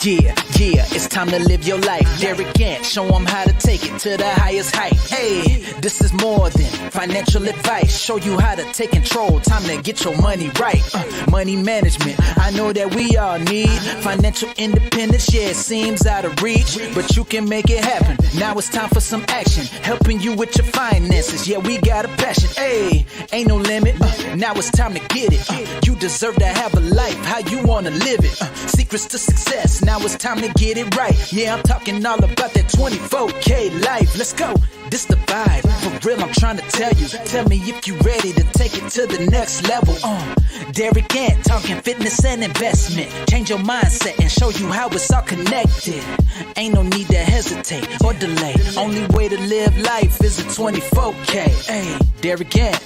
Yeah, it's time to live your life. Derek Gant, show them how to take it to the highest height. Hey, this is more than financial advice. Show you how to take control, time to get your money right. Money management, I know that we all need financial independence. Yeah, it seems out of reach, but you can make it happen. Now it's time for some action, helping you with your finances. Yeah, we got a passion. Hey, ain't no limit. Now it's time to get it. You deserve to have a life how you wanna live it. Secrets to success. Now it's time to get it right. Yeah, I'm talking all about that 24K life. Let's go. This the vibe. For real, I'm trying to tell you. Tell me if you ready to take it to the next level. Derek Gant, talking fitness and investment. Change your mindset and show you how it's all connected. Ain't no need to hesitate or delay. Only way to live life is a 24K. Hey, Derek Gant,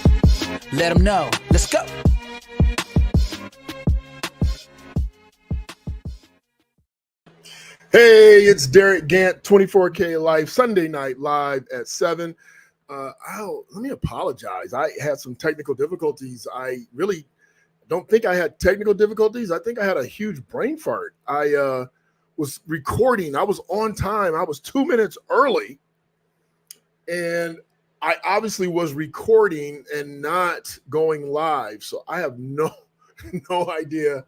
let them know. Let's go. Hey, it's Derek Gant, 24K Life, Sunday night live at 7. Let me apologize. I had some technical difficulties. I really don't think I had technical difficulties. I think I had a huge brain fart. I was recording. I was on time. I was 2 minutes early. And I obviously was recording and not going live. So I have no idea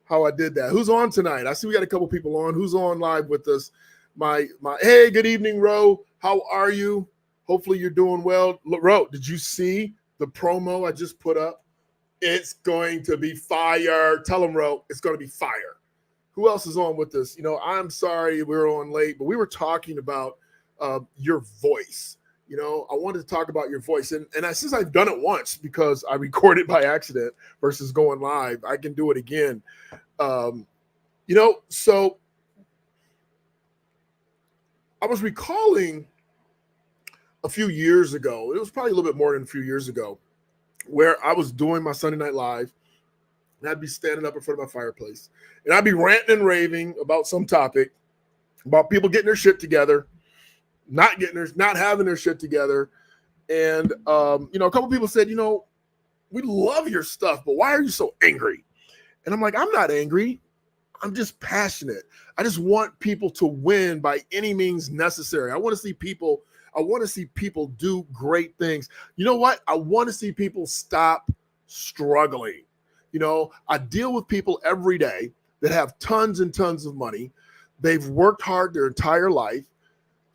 how I did that. Who's on tonight? I see we got a couple people on. Who's on live with us? Hey, good evening, Ro. How are you? Hopefully you're doing well. Ro, did you see the promo I just put up? It's going to be fire. Tell them, Ro, it's going to be fire. Who else is on with us? I'm sorry we're on late, but we were talking about your voice. I wanted to talk about your voice. And since I've done it once because I recorded by accident versus going live, I can do it again. So I was recalling a few years ago, it was probably a little bit more than a few years ago, where I was doing my Sunday Night Live, and I'd be standing up in front of my fireplace, and I'd be ranting and raving about some topic, about people getting their shit together, not having their shit together. And, a couple people said, we love your stuff, but why are you so angry? And I'm like, I'm not angry. I'm just passionate. I just want people to win by any means necessary. I want to see people do great things. You know what? I want to see people stop struggling. I deal with people every day that have tons and tons of money. They've worked hard their entire life,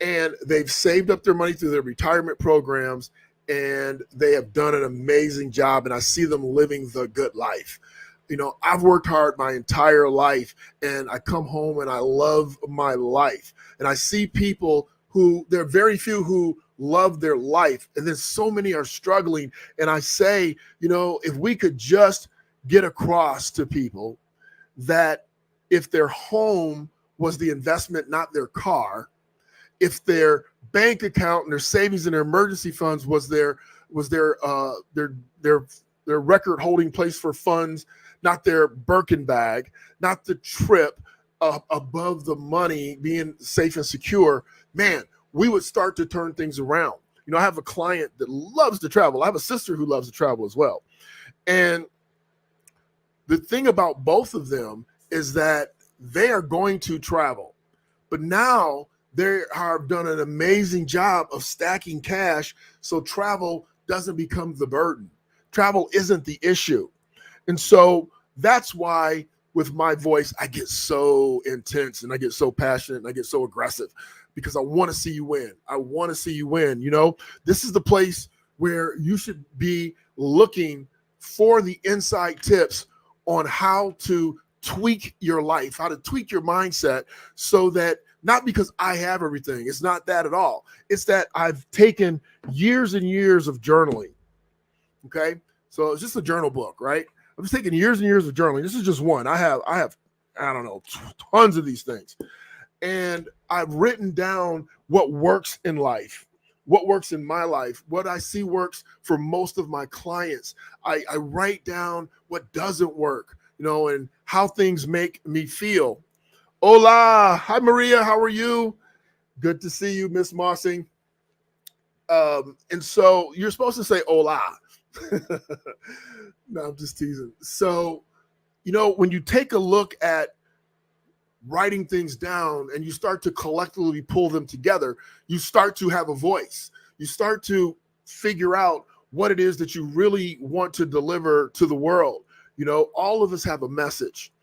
and they've saved up their money through their retirement programs, and they have done an amazing job, and I see them living the good life. I've worked hard my entire life, and I come home and I love my life. And I see people there are very few who love their life, and then so many are struggling. And I say, if we could just get across to people that if their home was the investment, not their car, if their bank account and their savings and their emergency funds was their record holding place for funds, not their Birkin bag, not the trip above the money being safe and secure, man, we would start to turn things around. I have a client that loves to travel. I have a sister who loves to travel as well. And the thing about both of them is that they are going to travel, but now they have done an amazing job of stacking cash so travel doesn't become the burden. Travel isn't the issue. And so that's why with my voice, I get so intense and I get so passionate and I get so aggressive because I want to see you win. I want to see you win. This is the place where you should be looking for the inside tips on how to tweak your life, how to tweak your mindset so that not because I have everything. It's not that at all. It's that I've taken years and years of journaling. Okay. So it's just a journal book, right? I'm just taking years and years of journaling. This is just one. I have, I don't know, tons of these things. And I've written down what works in life, what works in my life, what I see works for most of my clients. I write down what doesn't work, and how things make me feel. Hola. Hi, Maria. How are you? Good to see you, Miss Mossing. And so you're supposed to say hola. No, I'm just teasing. So, when you take a look at writing things down and you start to collectively pull them together, you start to have a voice. You start to figure out what it is that you really want to deliver to the world. You know, all of us have a message.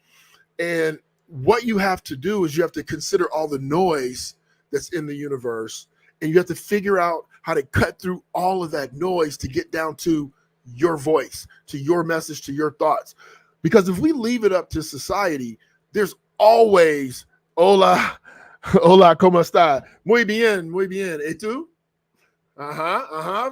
And what you have to do is you have to consider all the noise that's in the universe, and you have to figure out how to cut through all of that noise to get down to your voice, to your message, to your thoughts. Because if we leave it up to society, there's always, hola, hola, ¿cómo está? Muy bien, ¿y tú?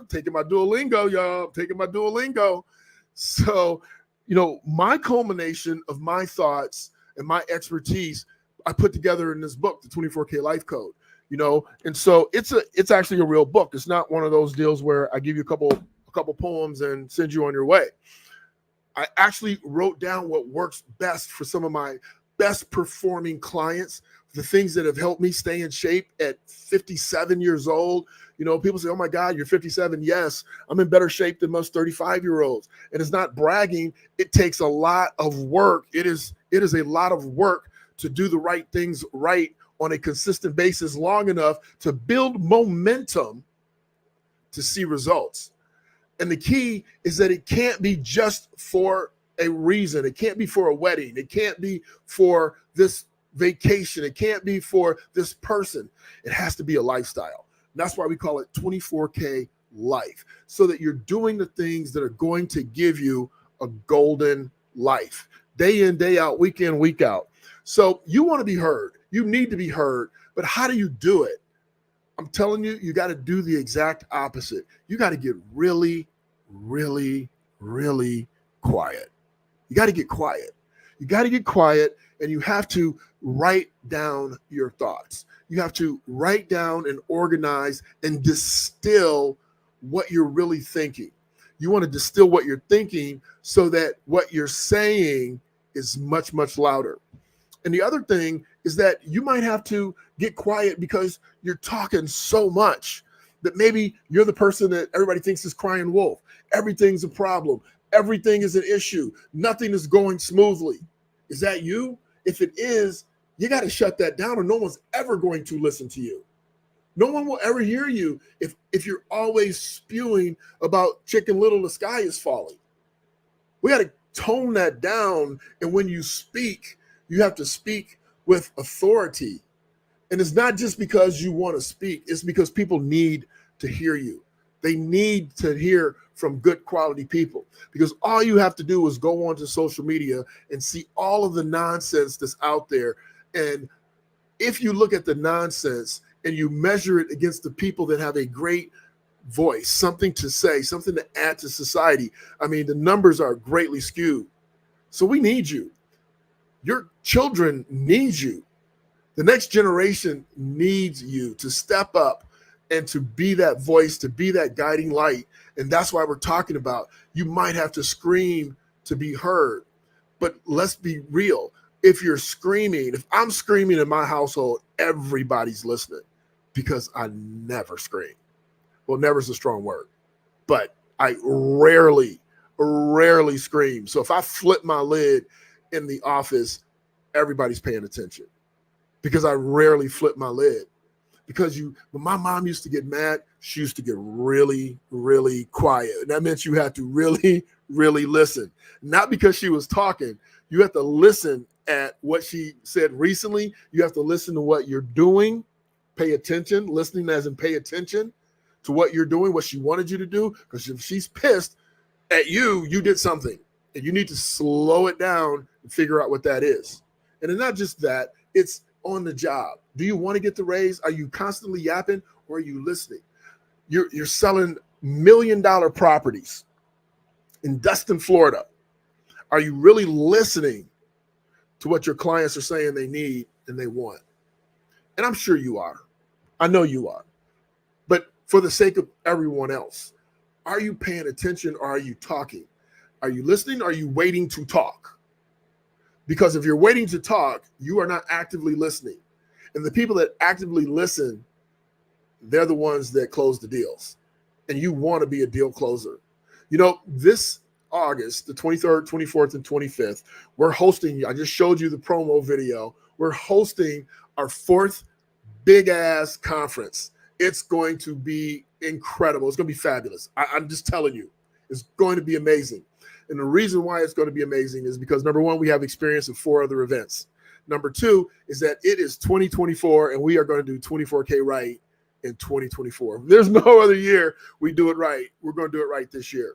Taking my Duolingo, y'all, taking my Duolingo. So, you know, my culmination of my thoughts and my expertise, I put together in this book, the 24K Life Code, you know, and so it's actually a real book. It's not one of those deals where I give you a couple poems and send you on your way. I actually wrote down what works best for some of my best performing clients, the things that have helped me stay in shape at 57 years old. You know, people say, oh my God, you're 57. Yes, I'm in better shape than most 35-year-olds. And it's not bragging. It takes a lot of work. It is a lot of work to do the right things right on a consistent basis long enough to build momentum to see results. And the key is that it can't be just for a reason. It can't be for a wedding. It can't be for this vacation. It can't be for this person. It has to be a lifestyle. And that's why we call it 24K life, so that you're doing the things that are going to give you a golden life, day in, day out, week in, week out. So you want to be heard. You need to be heard. But how do you do it? I'm telling you, you got to do the exact opposite. You got to get really, really, really quiet. You got to get quiet. You got to get quiet, and you have to write down your thoughts. You have to write down and organize and distill what you're really thinking. You want to distill what you're thinking so that what you're saying is much, much louder. And the other thing is that you might have to get quiet because you're talking so much that maybe you're the person that everybody thinks is crying wolf. Everything's a problem. Everything is an issue. Nothing is going smoothly. Is that you? If it is, you got to shut that down, or no one's ever going to listen to you. No one will ever hear you if you're always spewing about Chicken Little, the sky is falling. We got to tone that down. And when you speak, you have to speak with authority. And it's not just because you want to speak. It's because people need to hear you. They need to hear from good quality people, because all you have to do is go onto social media and see all of the nonsense that's out there. And if you look at the nonsense and you measure it against the people that have a great voice, something to say, something to add to society, I mean, the numbers are greatly skewed. So we need you. Your children need you. The next generation needs you to step up and to be that voice, to be that guiding light. And that's why we're talking about, you might have to scream to be heard. But let's be real. If you're screaming, if I'm screaming in my household, everybody's listening, because I never scream. Well, never is a strong word, but I rarely scream. So if I flip my lid in the office, everybody's paying attention, because I rarely flip my lid. Because when my mom used to get mad, she used to get really, really quiet. And that meant you had to really, really listen. Not because she was talking. You have to listen at what she said recently. You have to listen to what you're doing. Pay attention. Listening as in pay attention to what you're doing, what she wanted you to do. Because if she's pissed at you, you did something. And you need to slow it down and figure out what that is. And it's not just that. It's on the job. Do you want to get the raise? Are you constantly yapping, or are you listening? You're selling $1 million properties in Destin, Florida. Are you really listening to what your clients are saying they need and they want? And I'm sure you are. I know you are. But for the sake of everyone else, are you paying attention, or are you talking? Are you listening, or are you waiting to talk? Because if you're waiting to talk, you are not actively listening. And the people that actively listen, they're the ones that close the deals. And you want to be a deal closer. You know, this August, the 23rd, 24th, and 25th, we're hosting, I just showed you the promo video. we're hosting our 4th big ass conference. It's going to be incredible. It's going to be fabulous. I'm just telling you, it's going to be amazing. And the reason why it's going to be amazing is because, number one, we have experience of 4 other events. Number 2 is that it is 2024, and we are going to do 24K right in 2024. There's no other year we do it right. We're going to do it right this year.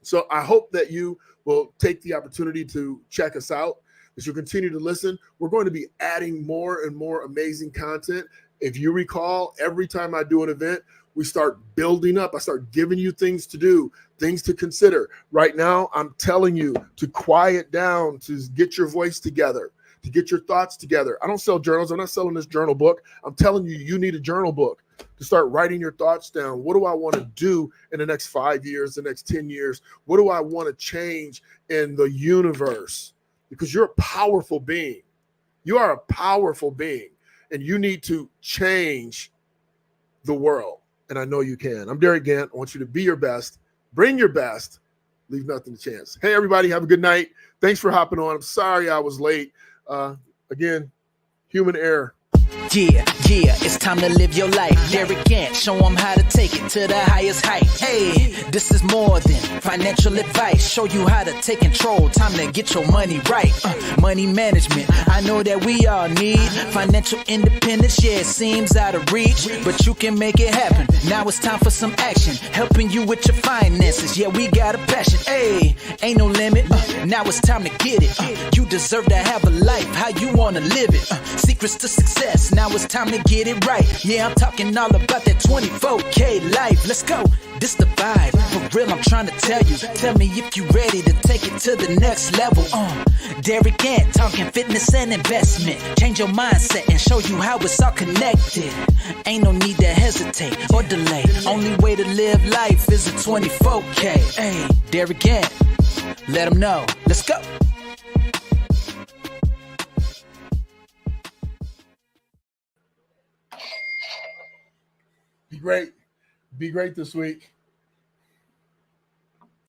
So I hope that you will take the opportunity to check us out, that you'll continue to listen. We're going to be adding more and more amazing content. If you recall, every time I do an event, we start building up. I start giving you things to do, things to consider. Right now, I'm telling you to quiet down, to get your voice together, to get your thoughts together. I don't sell journals. I'm not selling this journal book. I'm telling you, you need a journal book to start writing your thoughts down. What do I want to do in the next 5 years, the next 10 years? What do I want to change in the universe? Because you're a powerful being. You are a powerful being, and you need to change the world. And I know you can. I'm Derek Gant. I want you to be your best, bring your best, leave nothing to chance. Hey, everybody, have a good night. Thanks for hopping on. I'm sorry I was late. Again, human error. Yeah, it's time to live your life. Derek Gant, show them how to take it to the highest height. Hey, this is more than financial advice. Show you how to take control. Time to get your money right. Money management, I know that we all need financial independence. Yeah, it seems out of reach, but you can make it happen. Now it's time for some action, helping you with your finances. Yeah, we got a passion. Hey, ain't no limit. Now it's time to get it. You deserve to have a life how you want to live it. Secrets to success. Now it's time to get it right. Yeah, I'm talking all about that 24K life. Let's go. This the vibe. For real, I'm trying to tell you. Tell me if you ready to take it to the next level. Derek Gant, talking fitness and investment. Change your mindset and show you how it's all connected. Ain't no need to hesitate or delay. Only way to live life is a 24K. Hey, Derek Gant, let them know. Let's go. Be great. Be great this week.